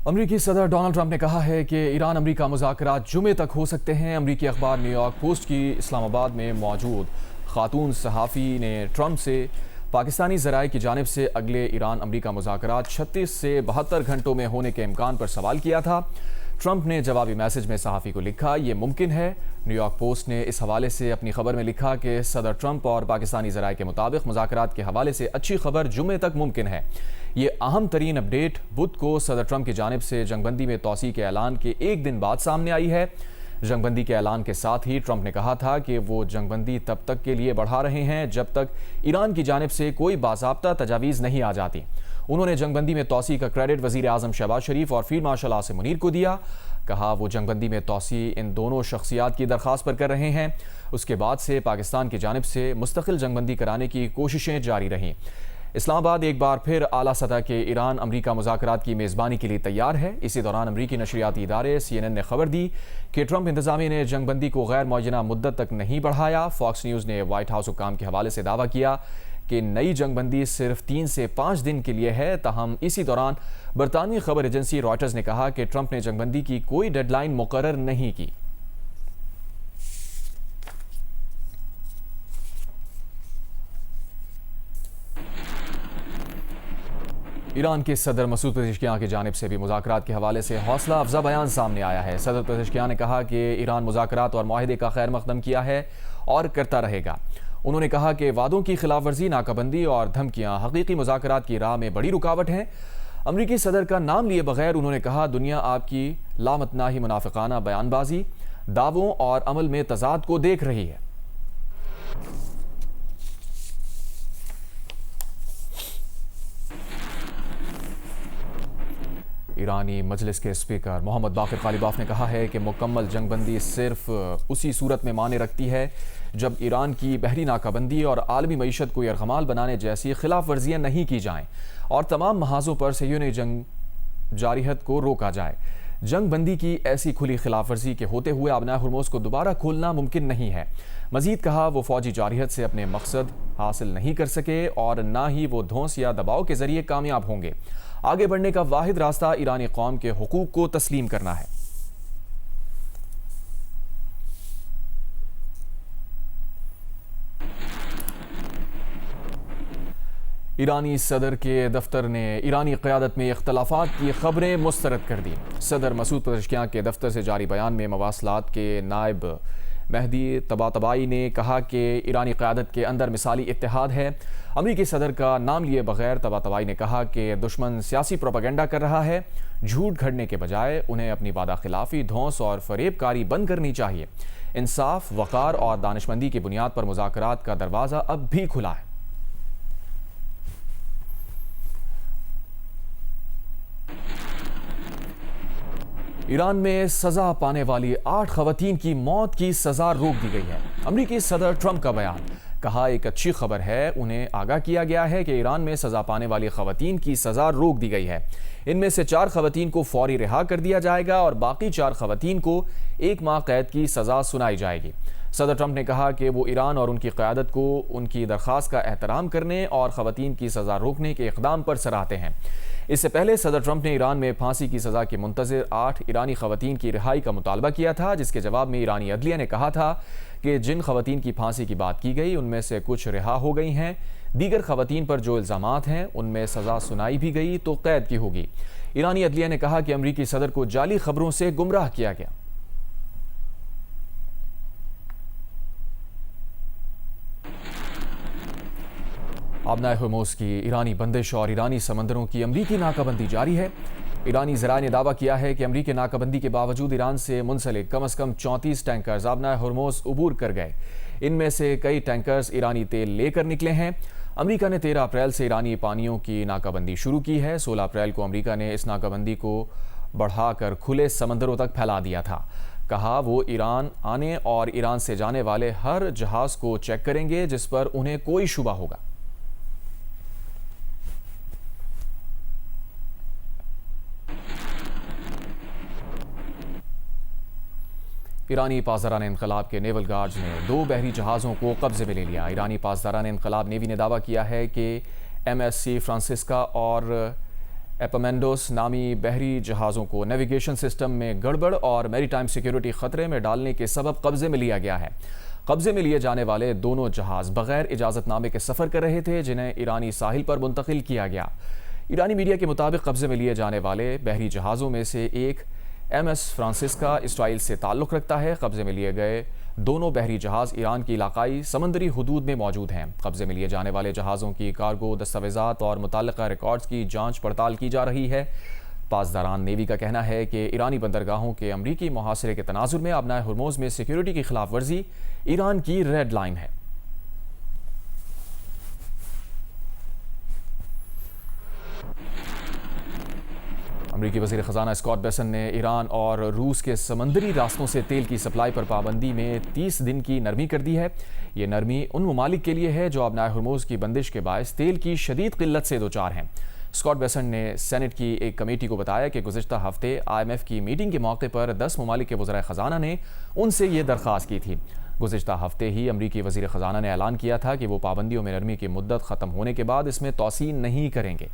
अमरीकी सदर Donald Trump ने कहा है कि ईरान अमरीका मुज़ाकरात जुमे तक हो सकते हैं। अमरीकी अखबार न्यूयॉर्क पोस्ट की इस्लामाबाद में मौजूद खातून सहाफ़ी ने ट्रंप से पाकिस्तानी ज़राए की जानिब से अगले ईरान अमरीका मुज़ाकरात 36 से 72 घंटों में होने के इम्कान पर सवाल किया था। ट्रंप ने जवाबी मैसेज में सहाफ़ी को लिखा, ये मुमकिन है। न्यूयॉर्क पोस्ट ने इस हवाले से अपनी खबर में लिखा कि सदर ट्रंप और पाकिस्तानी ज़राए के मुताबिक मुज़ाकरात के हवाले से अच्छी खबर जुमे तक मुमकिन है। ये अहम तरीन अपडेट बुध को सदर ट्रंप की जानिब से जंगबंदी में तोसी के ऐलान के एक दिन बाद सामने आई है। जंगबंदी के ऐलान के साथ ही ट्रंप ने कहा था कि वो जंगबंदी तब तक के लिए बढ़ा रहे हैं जब तक ईरान की जानिब से कोई बाज़ाब्ता तजावीज़ नहीं आ जाती। उन्होंने जंगबंदी में तोसी का क्रेडिट वज़ीर आज़म शहबाज शरीफ और फील्ड मार्शल आसिम मुनीर को दिया। कहा वो जंगबंदी में तोसी इन दोनों शख्सियात की दरख्वास्त पर कर रहे हैं। उसके बाद से पाकिस्तान की जानिब से मुस्तकिल जंगबंदी कराने की कोशिशें जारी रहीं। इस्लामाबाद एक बार फिर आला सतह के ईरान अमरीका मुज़ाकरात की मेज़बानी के लिए तैयार है। इसी दौरान अमरीकी नशरियाती इदारे CNN ने खबर दी कि ट्रंप इंतज़ामिया ने जंगबंदी को गैर मुअय्यना मुद्दत तक नहीं बढ़ाया। फॉक्स न्यूज़ ने वाइट हाउस हुक्काम के हवाले से दावा किया कि नई जंगबंदी सिर्फ 3 से 5 दिन के लिए है। ताहम इसी दौरान बरतानवी खबर एजेंसी रॉयटर्स ने कहा कि ट्रंप ने जंगबंदी की कोई डेडलाइन मुकर्रर नहीं की। ईरान के सदर मसूद पेज़ेश्कियान की जानिब से भी मुज़ाकरात के हवाले से हौसला अफजा बयान सामने आया है। सदर पेज़ेश्कियान ने कहा कि ईरान मुज़ाकरात और मुआहदे का खैर मकदम किया है और करता रहेगा। उन्होंने कहा कि वादों की खिलाफ वर्जी, नाकाबंदी और धमकियां हकीकी मुज़ाकरात की राह में बड़ी रुकावट हैं। अमरीकी सदर का नाम लिए बगैर उन्होंने कहा, दुनिया आपकी लामतनाही मुनाफिकाना बयानबाजी, दावों और अमल में तजाद को देख रही है। ईरानी मजलिस के स्पीकर मोहम्मद बाक़िर ग़ालिबाफ ने कहा है कि मुकम्मल जंगबंदी सिर्फ उसी सूरत में माने रखती है जब ईरान की बहरी नाकाबंदी और आलमी मईशत को यरगमाल बनाने जैसी खिलाफ वर्जियाँ नहीं की जाएँ और तमाम महाजों पर सयून जंग जारियत को रोका जाए। जंग बंदी की ऐसी खुली खिलाफ वर्जी के होते हुए आबनाए हुर्मुज को दोबारा खोलना मुमकिन नहीं है। मजीद कहा, वो फौजी जारियत से अपने मकसद हासिल नहीं कर सके और ना ही वो धौंस या दबाव के जरिए कामयाब होंगे। आगे बढ़ने का वाहिद रास्ता ईरानी कौम के हुकूक को तस्लीम करना है। ईरानी सदर के दफ्तर ने ईरानी क़यादत में इख्तलाफात की खबरें मुस्तरद कर दी। सदर मसूद पेज़ेश्कियान के दफ्तर से जारी बयान में मवासलात के नायब महदी तबातबाई ने कहा कि ईरानी क़यादत के अंदर मिसाली इत्तेहाद है। अमरीकी सदर का नाम लिए बगैर तबातबाई ने कहा कि दुश्मन सियासी प्रोपेगेंडा कर रहा है। झूठ घड़ने के बजाय उन्हें अपनी वादा खिलाफी, धौंस और फरेबकारी बंद करनी चाहिए। इंसाफ, वक़ार और दानिशमंदी की बुनियाद पर मुज़ाकरात का दरवाज़ा अब भी खुला है। ईरान में सजा पाने वाली 8 खवातीन की मौत की सजा रोक दी गई है। अमरीकी सदर ट्रंप का बयान, कहा एक अच्छी खबर है, उन्हें आगाह किया गया है कि ईरान में सजा पाने वाली खवातीन की सजा रोक दी गई है। इनमें से 4 खवातीन को फौरी रिहा कर दिया जाएगा और बाकी 4 खवातीन को 1 माह कैद की सजा सुनाई जाएगी। सदर ट्रंप ने कहा कि वो ईरान और उनकी क़यादत को उनकी दरख्वास्त का एहतराम करने और खवातीन की सजा रोकने के इक़दाम पर सराहते हैं। इससे पहले सदर ट्रंप ने ईरान में फांसी की सजा के मुंतज़िर 8 ईरानी खवातीन की रिहाई का मुतालबा किया था, जिसके जवाब में ईरानी अदलिया ने कहा था कि जिन खवातीन की फांसी की बात की गई उनमें से कुछ रिहा हो गई हैं। दीगर खवातीन पर जो इल्ज़ामात हैं उनमें सजा सुनाई भी गई तो कैद की होगी। ईरानी अदलिया ने कहा कि अमरीकी सदर को जाली खबरों से गुमराह किया गया। आबनाए हुर्मुज की ईरानी बंदिश और ईरानी समंदरों की अमरीकी नाकाबंदी जारी है। ईरानी ज़राए ने दावा किया है कि अमरीकी नाकाबंदी के बावजूद ईरान से मुंसलिक कम अज़ कम 34 टैंकर्स आबनाए हुर्मुज उबूर कर गए। इनमें से कई टैंकर्स ईरानी तेल लेकर निकले हैं। अमरीका ने 13 अप्रैल से ईरानी पानियों की नाकाबंदी शुरू की है। 16 अप्रैल को अमरीका ने इस नाकाबंदी को बढ़ाकर खुले समंदरों तक फैला दिया था। कहा वो ईरान आने और ईरान से जाने वाले हर जहाज़ को चेक करेंगे जिस पर उन्हें कोई शुबा होगा। ईरानी पासदारान इनकलाब के नेवल गार्ड्स ने 2 बहरी जहाज़ों को कब्जे में ले लिया। ईरानी पासदारान इनकलाब नेवी ने दावा किया है कि MSC फ्रांसिस्का और एपामेंडोस नामी बहरी जहाज़ों को नेविगेशन सिस्टम में गड़बड़ और मैरीटाइम सिक्योरिटी खतरे में डालने के सबब कब्जे में लिया गया है। कब्जे में लिए जाने वाले दोनों जहाज़ बगैर इजाज़तनामे के सफ़र कर रहे थे, जिन्हें ईरानी साहिल पर मुंतकिल किया गया। ईरानी मीडिया के मुताबिक कब्जे में लिए जाने वाले बहरी जहाज़ों में से एक MS फ्रांसिस्का इसराइल से ताल्लुक़ रखता है। कब्जे में लिए गए दोनों बहरी जहाज़ ईरान की इलाकाई समंदरी हुदूद में मौजूद हैं। कब्जे में लिए जाने वाले जहाज़ों की कार्गो, दस्तावेज़ात और मुतल्लिक़ा रिकॉर्ड्स की जांच पड़ताल की जा रही है। पासदारान नेवी का कहना है कि ईरानी बंदरगाहों के अमरीकी मुहासरे के तनाजुर में अपना हुर्मुज़ में सिक्योरिटी की खिलाफ वर्जी ईरान की रेड लाइन है। अमरीकी वज़ीर ख़ज़ाना स्कॉट बेसन ने ईरान और रूस के समंदरी रास्तों से तेल की सप्लाई पर पाबंदी में 30 दिन की नरमी कर दी है। ये नरमी उन ममालिक के लिए है जो अपना हुर्मुज़ की बंदिश के बायस तेल की शदीद किल्लत से दो चार हैं। स्कॉट बेसन ने सेनेट की एक कमेटी को बताया कि गुज़िश्ता हफ्ते IMF की मीटिंग के मौके पर 10 ममालिक के वज़ीर ख़ज़ाना ने उनसे ये दरख्वास्त की थी। गुज़िश्ता हफ्ते ही अमरीकी वज़ीर ख़ज़ाना ने ऐलान किया था कि वो पाबंदियों में नरमी की मुद्दत ख़त्म होने के बाद इसमें तौसीन नहीं करेंगे।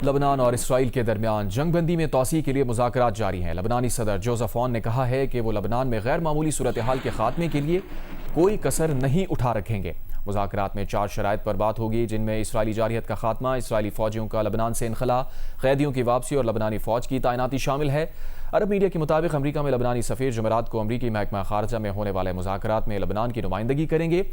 लबनान और इसराइल के दरमियान जंगबंदी में तोसी के लिए मुज़ाकरात जारी हैं। लबनानी सदर जोसेफ ऑन ने कहा है कि वो लबनान में गैर मामूली सूरत हाल के खात्मे के लिए कोई कसर नहीं उठा रखेंगे। मुज़ाकरात में 4 शराइत पर बात होगी, जिनमें इसराइली जारहियत का खात्मा, इसराइली फ़ौजियों का लबनान से इनखला, कैदियों की वापसी और लबनानी फ़ौज की तैनाती शामिल है। अरब मीडिया के मुताबिक अमरीका में लबनानी सफ़ीर जुमेरात को अमरीकी महकमा ख़ारजा में होने वाले मुज़ाकरात में लबनान की नुमाइंदगी करेंगे।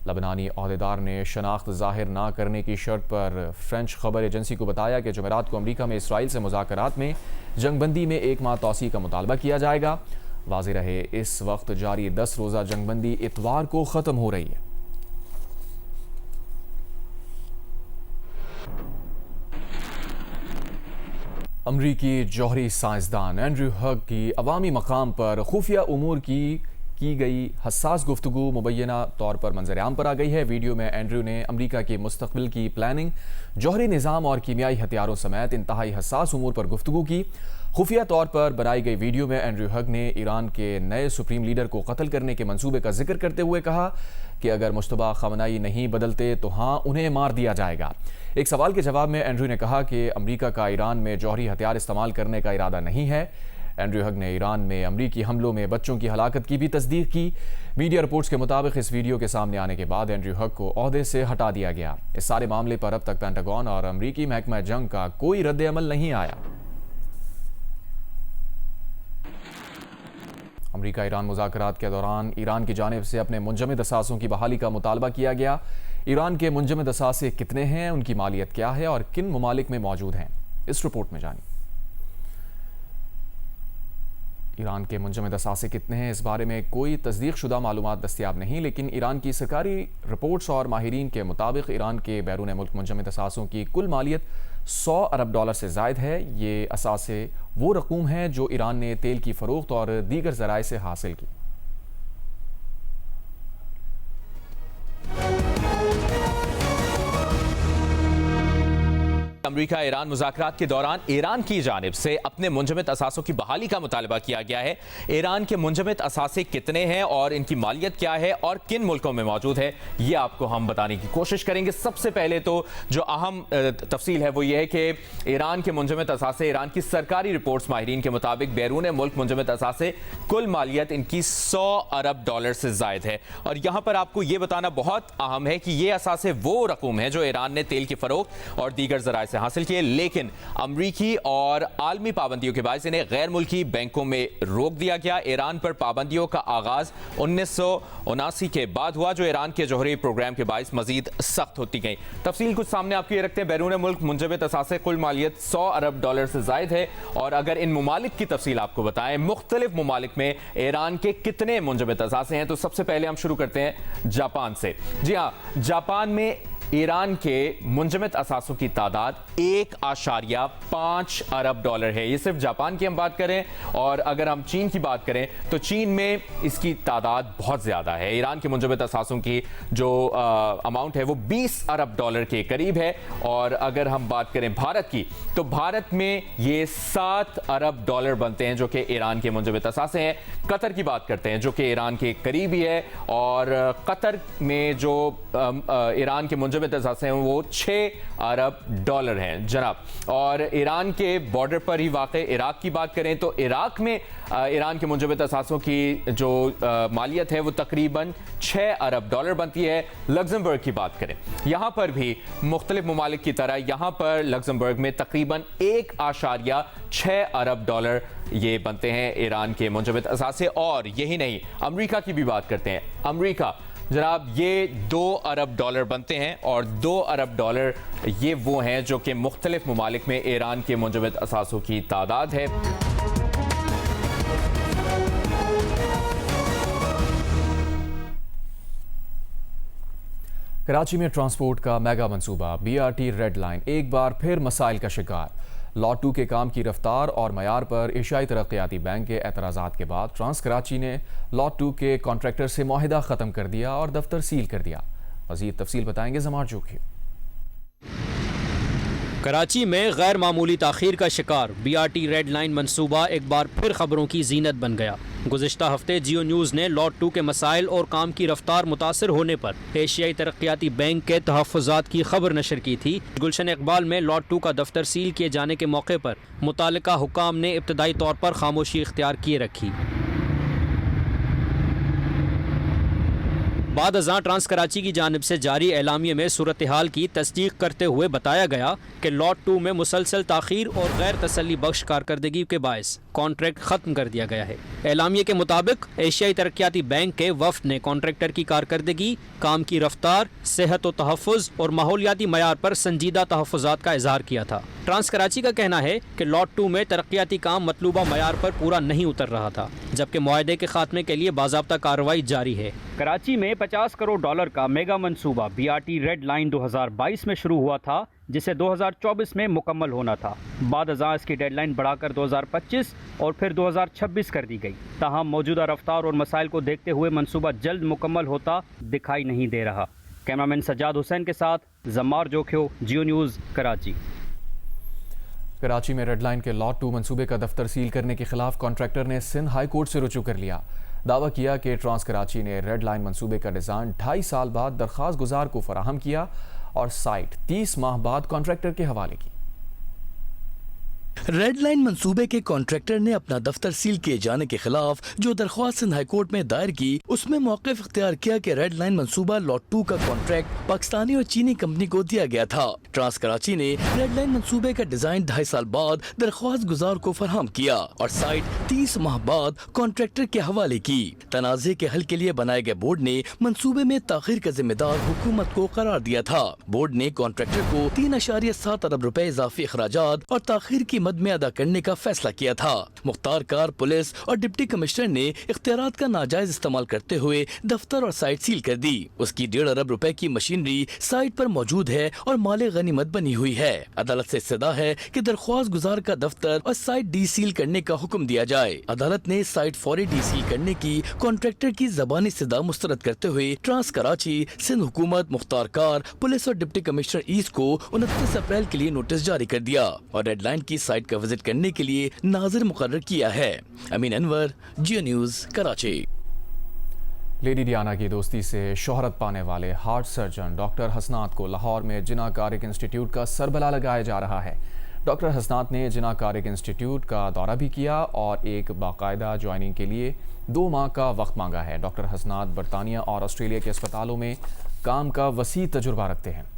लबनानी अहदेदार ने शनाख्त ज़ाहिर ना करने की शर्त पर फ्रेंच खबर एजेंसी को बताया कि जुमेरात को अमरीका में इसराइल से मुज़ाकरात में जंगबंदी में 1 माह तोसी का मुतालबा किया जाएगा। वाज़ेह रहे इस वक्त जारी 10 रोज़ा जंगबंदी इतवार को ख़त्म हो रही है। अमरीकी जौहरी साइंसदान एंड्रयू हग की अवामी मकाम पर खुफिया उमूर की गई हसास गुफ्तगू मुबैना तौर पर मंजर-ए-आम पर आ गई है। वीडियो में एंड्रयू ने अमरीका की मुस्तकबिल की प्लानिंग, जौहरी निज़ाम और कीमियाई हथियारों समेत इंतहाई हसास उमूर पर गुफ्तगू की। खुफिया तौर पर बनाई गई वीडियो में एंड्रयू हग ने ईरान के नए सुप्रीम लीडर को कत्ल करने के मंसूबे का जिक्र करते हुए कहा कि अगर मुश्तबा खमनाई नहीं बदलते तो हाँ, उन्हें मार दिया जाएगा। एक सवाल के जवाब में एंड्रयू ने कहा कि अमरीका का ईरान में जौहरी हथियार इस्तेमाल करने का इरादा नहीं है। एंड्रयू हग ने ईरान में अमरीकी हमलों में बच्चों की हलाकत की भी तस्दीक की। मीडिया रिपोर्ट्स के मुताबिक इस वीडियो के सामने आने के बाद एंड्रयू हग को ओहदे से हटा दिया गया। इस सारे मामले पर अब तक पेंटागन और अमरीकी महकमा जंग का कोई रद्द-ए-अमल नहीं आया। अमरीका ईरान मुज़ाकरात के दौरान ईरान की जानिब से अपने मुंजमद असासों की बहाली का मुतालबा किया गया। ईरान के मुंजमद असासे कितने हैं, उनकी मालियत क्या है और किन ममालिक में मौजूद हैं, इस रिपोर्ट में जानिए। ईरान के मुंजमद असासे कितने हैं, इस बारे में कोई तस्दीक शुदा मालूमात दस्तियाब नहीं, लेकिन ईरान की सरकारी रिपोर्ट्स और माहिरीन के मुताबिक ईरान के बैरून मुल्क मुंजमद असासों की कुल मालियत $100 अरब से ज़ायद है। ये असासे वो रकूम हैं जो ईरान ने तेल की फ़रोख्त और दीगर ज़राए से हासिल की। अमरीका ईरान मुज़ाकरात के दौरान ईरान की जानिब से अपने मुंजमद असासों की बहाली का मुतालबा किया गया है। ईरान के मुंजमद असासे कितने हैं और इनकी मालियत क्या है और किन मुल्कों में मौजूद है, ये आपको हम बताने की कोशिश करेंगे। सबसे पहले तो जो अहम तफसील है वो ये है कि ईरान के मुंजमद असासे, ईरान की सरकारी रिपोर्ट्स माहिरीन के मुताबिक बैरून मुल्क मुंजमद असासे कुल मालियत इनकी $100 अरब से ज़ायद है। और यहाँ पर आपको ये बताना बहुत अहम है कि ये असासे वो रकूम है जो ईरान ने तेल की फ़रोख्त और दीगर ज़राए हासिल किए, लेकिन अमरीकी और आलमी पाबंदियों के बाद इन्हें गैर मुल्की बैंकों में रोक दिया गया। ईरान पर पाबंदियों का आगाज 1979 के बाद हुआ, जो ईरान के जौहरी प्रोग्राम के बायस मजीद सख्त होती गई। तफसील कुछ सामने आपके रखते हैं। बैरून मुल्क मुंजमद असासे कुल मालियत $100 अरब से जायद है। और अगर इन ममालिक की तफसील आपको बताएं, मुख्तलिफ ममालिक में ईरान के कितने मुंजमद असासे हैं, तो सबसे पहले हम शुरू करते हैं जापान से। जी हाँ, जापान में ईरान के मुंजमद असासों की तादाद 1.5 अरब डॉलर है। ये सिर्फ जापान की हम बात करें, और अगर हम चीन की बात करें तो चीन में इसकी तादाद बहुत ज़्यादा है। ईरान के मुंजमद असासों की जो अमाउंट है वो 20 अरब डॉलर के करीब है। और अगर हम बात करें भारत की, तो भारत में ये 7 अरब डॉलर बनते हैं जो कि ईरान के मुंजमद असासे हैं। कतर की बात करते हैं जो कि ईरान के करीबी है, और कतर में जो ईरान के मुंजमद असासे हैं वो 6 अरब डॉलर हैं जनाब। और ईरान के बॉर्डर पर ही वाक़ इराक की बात करें तो इराक में ईरान के मुंजमद असासों की जो मालियत है वो तकरीबन 6 अरब डॉलर बनती है। लग्जमबर्ग की बात करें, यहाँ पर भी मुख्तलिफ ममालिक की तरह यहाँ पर लग्जमबर्ग में तकरीबन 1.6 अरब डॉलर ये बनते हैं ईरान के मुंजमद असासे। और यही नहीं, अमेरिका की भी बात करते हैं। अमेरिका जनाब ये 2 अरब डॉलर बनते हैं, और 2 अरब डॉलर ये वो हैं जो कि मुख्तलिफ ममालिक में ईरान के मुंजमद असासों की तादाद है। कराची में ट्रांसपोर्ट का मेगा मंसूबा BRT रेड लाइन एक बार फिर मसाइल का शिकार। लॉट 2 के काम की रफ्तार और मयार पर एशियाई तरक्याती बैंक के एतराज़ात के बाद ट्रांस कराची ने लॉट 2 के कॉन्ट्रैक्टर से मुआहिदा ख़त्म कर दिया और दफ्तर सील कर दिया। मज़ीद तफसील बताएंगे जमार जोखी। कराची में गैर मामूली ताख़ीर का शिकार BRT रेड लाइन मंसूबा एक बार फिर खबरों की जीनत बन गया। गुज़िश्ता हफ्ते जियो न्यूज़ ने लॉट 2 के मसाइल और काम की रफ्तार मुतासर होने पर एशियाई तरक्याती बैंक के तहफ़्फ़ुज़ात की खबर नशर की थी। गुलशन इकबाल में लॉट 2 का दफ्तर सील किए जाने के मौके पर मुतालिका हुकाम ने इब्तदाई तौर पर खामोशी इख्तियार किए रखी। बाद अज़ां ट्रांस कराची की जानिब से जारी एलामिये में सूरत हाल की तस्दीक करते हुए बताया गया कि लॉट 2 में मुसलसल ताख़ीर और गैर तसल्ली बख्श कारकर्दगी के बायस कॉन्ट्रैक्ट ख़त्म कर दिया गया है। एलामिये के मुताबिक एशियाई तरक्याती बैंक के वफ़द ने कॉन्ट्रैक्टर की कारकर्दगी, काम की रफ्तार, सेहत व तहफ़्फ़ुज़ और माहौलियाती मयार पर संजीदा तहफ़्फ़ुज़ात का इजहार किया था। ट्रांस कराची का कहना है कि लॉट 2 में तरक्याती काम मतलूबा मयार पर पूरा नहीं उतर रहा था, जबकि मुआहदे के खात्मे के लिए बाज़ाब्ता कार्रवाई जारी है। कराची में 50 करोड़ डॉलर का मेगा मंसूबा BRT रेड लाइन 2022 में शुरू हुआ था, जिसे 2024 में मुकम्मल होना था। बाद अज़ां इसकी डेडलाइन बढ़ाकर 2025 और फिर 2026 कर दी गई। ताहम मौजूदा रफ्तार और मसाइल को देखते हुए मंसूबा जल्द मुकम्मल होता दिखाई नहीं दे रहा। कैमरामैन सज्जाद हुसैन के साथ जमार जोखियो, जियो न्यूज़, कराची। कराची में रेड लाइन के लॉट 2 मंसूबे का दफ्तर सील करने के खिलाफ कॉन्ट्रैक्टर ने सिंध हाई कोर्ट से रुजू कर लिया। दावा किया कि ट्रांस कराची ने रेड लाइन मंसूबे का डिज़ाइन 2.5 साल बाद दरख्वास्त गुजार को फराहम किया और साइट 30 माह बाद कॉन्ट्रैक्टर के हवाले की। रेड लाइन मंसूबे के कॉन्ट्रैक्टर ने अपना दफ्तर सील किए जाने के खिलाफ जो दरख्वास्त सिंध हाई कोर्ट में दायर की, उसमें मौक़िफ़ इख्तियार किया कि रेड लाइन मंसूबा लॉट 2 का कॉन्ट्रैक्ट पाकिस्तानी और चीनी कंपनी को दिया गया था। ट्रांस कराची ने रेड लाइन मंसूबे का डिजाइन 2.5 साल बाद दरख्वास्त गुजार को फराहम किया और साइट 30 माह बाद कॉन्ट्रैक्टर के हवाले की। तनाज़े के हल के लिए बनाए गए बोर्ड ने मंसूबे में ताख़ीर का जिम्मेदार हुकूमत को करार दिया था। बोर्ड ने कॉन्ट्रैक्टर को 3.7 अरब रुपए इजाफी अखराजात और ताख़ीर की मद में अदा करने का फैसला किया था। मुख्तार कार, पुलिस और डिप्टी कमिश्नर ने इख्तियारात का नाजायज इस्तेमाल करते हुए दफ्तर और साइट सील कर दी। उसकी 1.5 अरब रुपए की मशीनरी साइट पर मौजूद है और माले गनीमत बनी हुई है। अदालत से इस्तदा है कि दरख्वास्त गुजार का दफ्तर और साइट डी सील करने का हुक्म दिया जाए। अदालत ने साइट फौरी डी सील करने की कॉन्ट्रैक्टर की ज़बानी इस्तदा मुस्तरद करते हुए ट्रांस कराची, सिंध हुकूमत, मुख्तार कार, पुलिस और डिप्टी कमिश्नर ईस्ट को 29 अप्रैल के लिए नोटिस जारी कर दिया और रेड लाइन की साइट का विजिट करने के लिए नाज़िर मुकर्रर किया है। अमीन अनवर, जियो न्यूज़, कराची। लेडी डियाना की दोस्ती से शोहरत पाने वाले हार्ट सर्जन डॉक्टर हसनात को लाहौर में जिना कारिक इंस्टीट्यूट का सरबला लगाया जा रहा है। डॉक्टर हसनात ने जिना कारिक इंस्टीट्यूट का दौरा भी किया और एक बाकायदा ज्वाइनिंग के लिए 2 माह का वक्त मांगा है। डॉक्टर हसनात बरतानिया और ऑस्ट्रेलिया के अस्पतालों में काम का वसी तजुर्बा रखते हैं।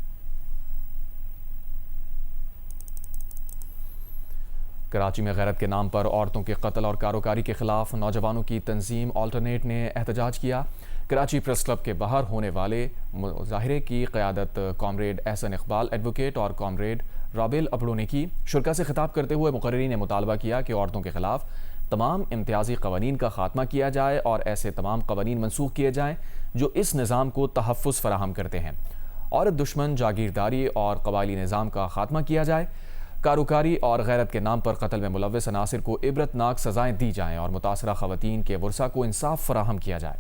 कराची में गैरत के नाम पर औरतों के कत्ल और कारोकारी के खिलाफ नौजवानों की तंजीम ऑल्टरनेट ने एहतजाज किया। कराची प्रेस क्लब के बाहर होने वाले मुजाहिरे की क़यादत कॉमरेड एहसन इकबाल एडवोकेट और कॉमरेड राबिल अबड़ो ने की। शुरा से खिताब करते हुए मुकर्रीन ने मुतालबा किया कि औरतों के खिलाफ तमाम इम्तियाजी कवानीन का खात्मा किया जाए और ऐसे तमाम कवानीन मनसूख किए जाएँ जो इस निज़ाम को तहफ़्फ़ुज़ फराहम करते हैं। औरत दुश्मन जागीरदारी और कबायली निज़ाम का खात्मा किया जाए, कारोकारी और गैरत के नाम पर कत्ल में मुलव्वस अनासिर को इबरतनाक सजाएं दी जाएं और मुतासरा ख़वातीन के वर्सा को इंसाफ फराहम किया जाए।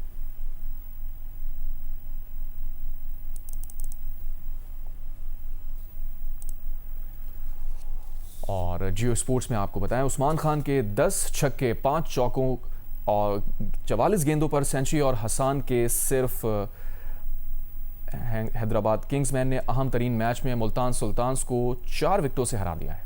और जियो स्पोर्ट्स में आपको बताएं, उस्मान खान के 10 छक्के 5 चौकों और 44 गेंदों पर सेंचुरी और हसन के सिर्फ हैदराबाद किंग्समैन ने अहम तरीन मैच में मुल्तान सुल्तान्स को 4 विकेटों से हरा दिया है।